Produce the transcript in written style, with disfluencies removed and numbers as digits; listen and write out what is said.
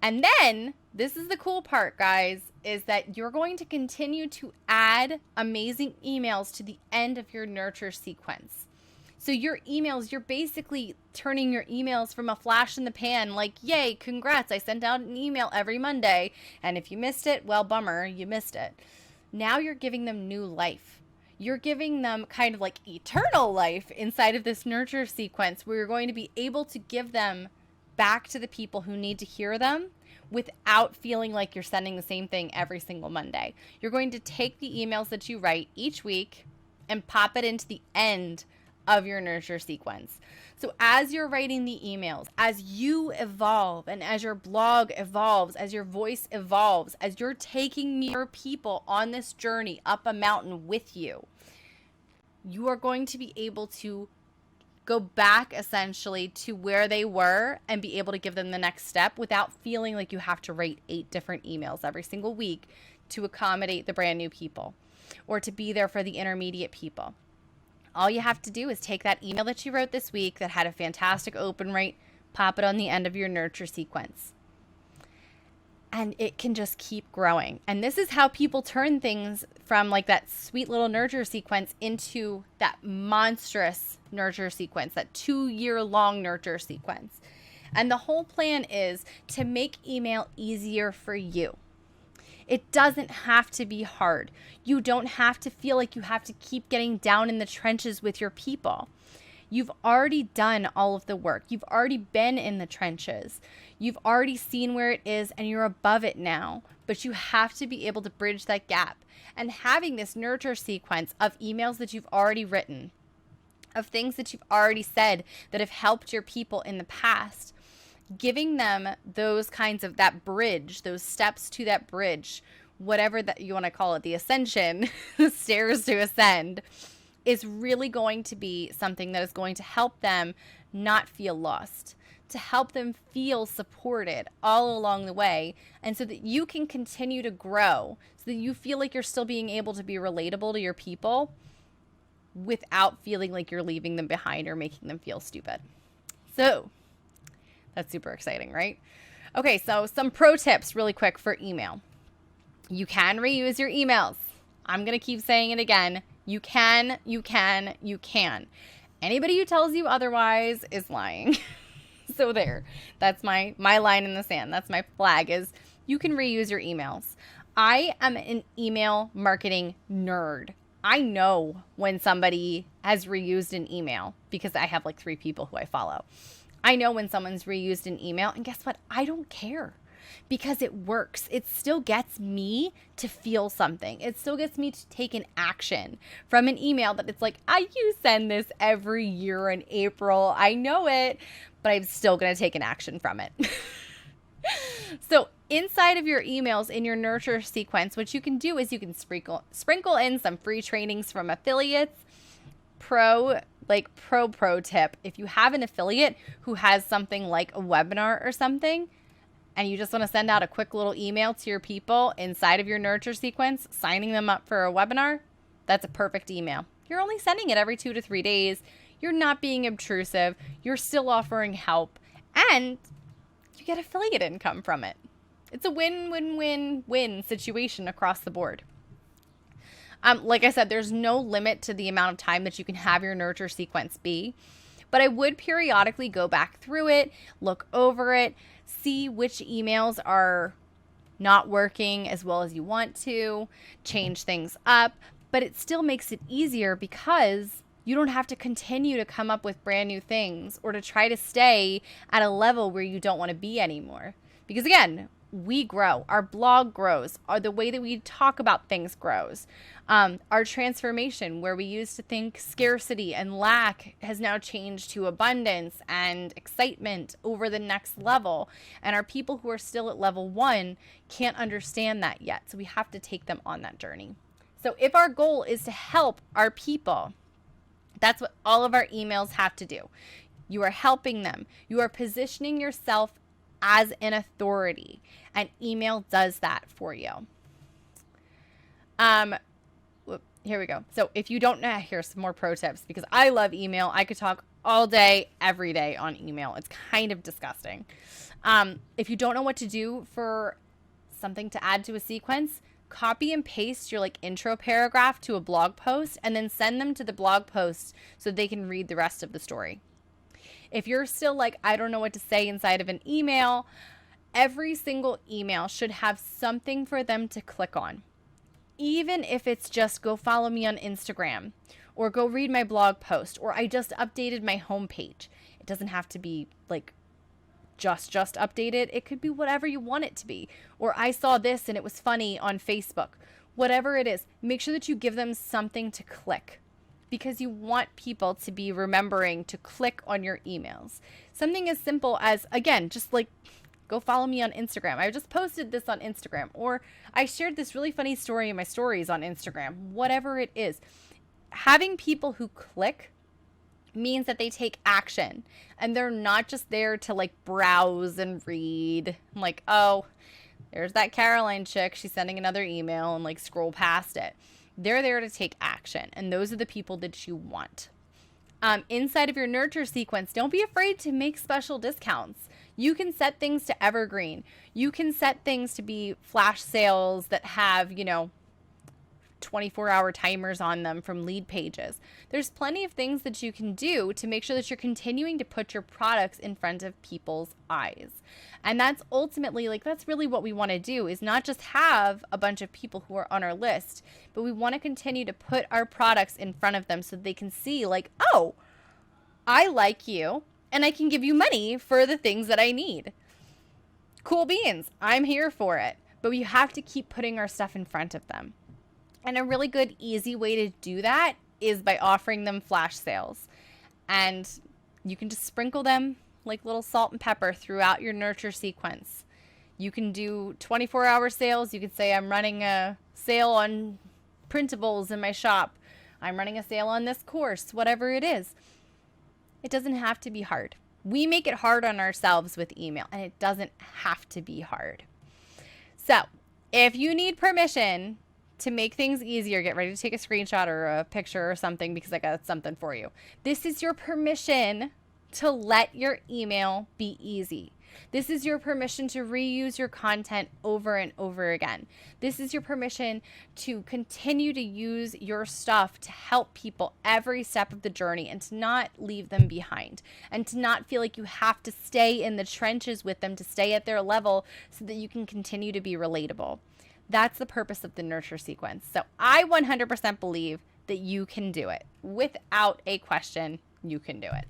And then this is the cool part, guys, is that you're going to continue to add amazing emails to the end of your nurture sequence. So your emails, you're basically turning your emails from a flash in the pan, like, yay, congrats, I sent out an email every Monday. And if you missed it, well, bummer, you missed it. Now you're giving them new life. You're giving them kind of like eternal life inside of this nurture sequence where you're going to be able to give them back to the people who need to hear them without feeling like you're sending the same thing every single Monday. You're going to take the emails that you write each week and pop it into the end of your nurture sequence. So as you're writing the emails, as you evolve and as your blog evolves, as your voice evolves, as you're taking your people on this journey up a mountain with you, you are going to be able to go back essentially to where they were and be able to give them the next step without feeling like you have to write 8 different emails every single week to accommodate the brand new people or to be there for the intermediate people. All you have to do is take that email that you wrote this week that had a fantastic open rate, pop it on the end of your nurture sequence. And it can just keep growing. And this is how people turn things from like that sweet little nurture sequence into that monstrous nurture sequence, that 2-year-long nurture sequence. And the whole plan is to make email easier for you. It doesn't have to be hard. You don't have to feel like you have to keep getting down in the trenches with your people. You've already done all of the work. You've already been in the trenches. You've already seen where it is and you're above it now. But you have to be able to bridge that gap. And having this nurture sequence of emails that you've already written, of things that you've already said that have helped your people in the past, giving them those kinds of that bridge, those steps to that bridge, whatever that you want to call it, the ascension, the stairs to ascend, is really going to be something that is going to help them not feel lost, to help them feel supported all along the way, and so that you can continue to grow, so that you feel like you're still being able to be relatable to your people without feeling like you're leaving them behind or making them feel stupid. So that's super exciting, right? Okay, so some pro tips really quick for email. You can reuse your emails. I'm going to keep saying it again. You can. Anybody who tells you otherwise is lying. So there. That's my line in the sand. That's my flag, is you can reuse your emails. I am an email marketing nerd. I know when somebody has reused an email because I have like 3 people who I follow. I know when someone's reused an email, and guess what? I don't care because it works. It still gets me to feel something. It still gets me to take an action from an email that it's like, you send this every year in April. I know it, but I'm still going to take an action from it. So inside of your emails in your nurture sequence, what you can do is you can sprinkle in some free trainings from affiliates. Pro tip, if you have an affiliate who has something like a webinar or something, and you just want to send out a quick little email to your people inside of your nurture sequence, signing them up for a webinar, that's a perfect email. You're only sending it every 2 to 3 days. You're not being obtrusive. You're still offering help, and you get affiliate income from it. It's a win-win-win-win situation across the board. Like I said, there's no limit to the amount of time that you can have your nurture sequence be, but I would periodically go back through it, look over it, see which emails are not working as well as you want to, change things up, but it still makes it easier because you don't have to continue to come up with brand new things or to try to stay at a level where you don't want to be anymore. Because again, we grow, our blog grows, the way that we talk about things grows. Our transformation, where we used to think scarcity and lack, has now changed to abundance and excitement over the next level. And our people who are still at level 1 can't understand that yet. So we have to take them on that journey. So if our goal is to help our people, that's what all of our emails have to do. You are helping them. You are positioning yourself as an authority, and email does that for you. Here we go. So if you don't know, here's some more pro tips, because I love email. I could talk all day, every day on email. It's kind of disgusting. If you don't know what to do for something to add to a sequence, copy and paste your like intro paragraph to a blog post and then send them to the blog post so they can read the rest of the story. If you're still like, I don't know what to say inside of an email, every single email should have something for them to click on. Even if it's just go follow me on Instagram or go read my blog post or I just updated my homepage. It doesn't have to be like just updated. It could be whatever you want it to be. Or I saw this and it was funny on Facebook. Whatever it is, make sure that you give them something to click because you want people to be remembering to click on your emails. Something as simple as, again, just like go follow me on Instagram. I just posted this on Instagram, or I shared this really funny story in my stories on Instagram. Whatever it is, having people who click means that they take action and they're not just there to like browse and read. Like, oh, there's that Caroline chick. She's sending another email and like scroll past it. They're there to take action. And those are the people that you want. Inside of your nurture sequence, don't be afraid to make special discounts. You can set things to evergreen. You can set things to be flash sales that have, 24-hour timers on them from lead pages. There's plenty of things that you can do to make sure that you're continuing to put your products in front of people's eyes. And that's ultimately, that's really what we want to do, is not just have a bunch of people who are on our list, but we want to continue to put our products in front of them so they can see oh, I like you and I can give you money for the things that I need. Cool beans. I'm here for it. But we have to keep putting our stuff in front of them. And a really good, easy way to do that is by offering them flash sales. And you can just sprinkle them like little salt and pepper throughout your nurture sequence. You can do 24-hour sales. You could say, I'm running a sale on printables in my shop. I'm running a sale on this course, whatever it is. It doesn't have to be hard. We make it hard on ourselves with email, and it doesn't have to be hard. So if you need permission to make things easier, get ready to take a screenshot or a picture or something because I got something for you. This is your permission to let your email be easy. This is your permission to reuse your content over and over again. This is your permission to continue to use your stuff to help people every step of the journey and to not leave them behind and to not feel like you have to stay in the trenches with them to stay at their level so that you can continue to be relatable. That's the purpose of the nurture sequence. So I 100% believe that you can do it. Without a question, you can do it.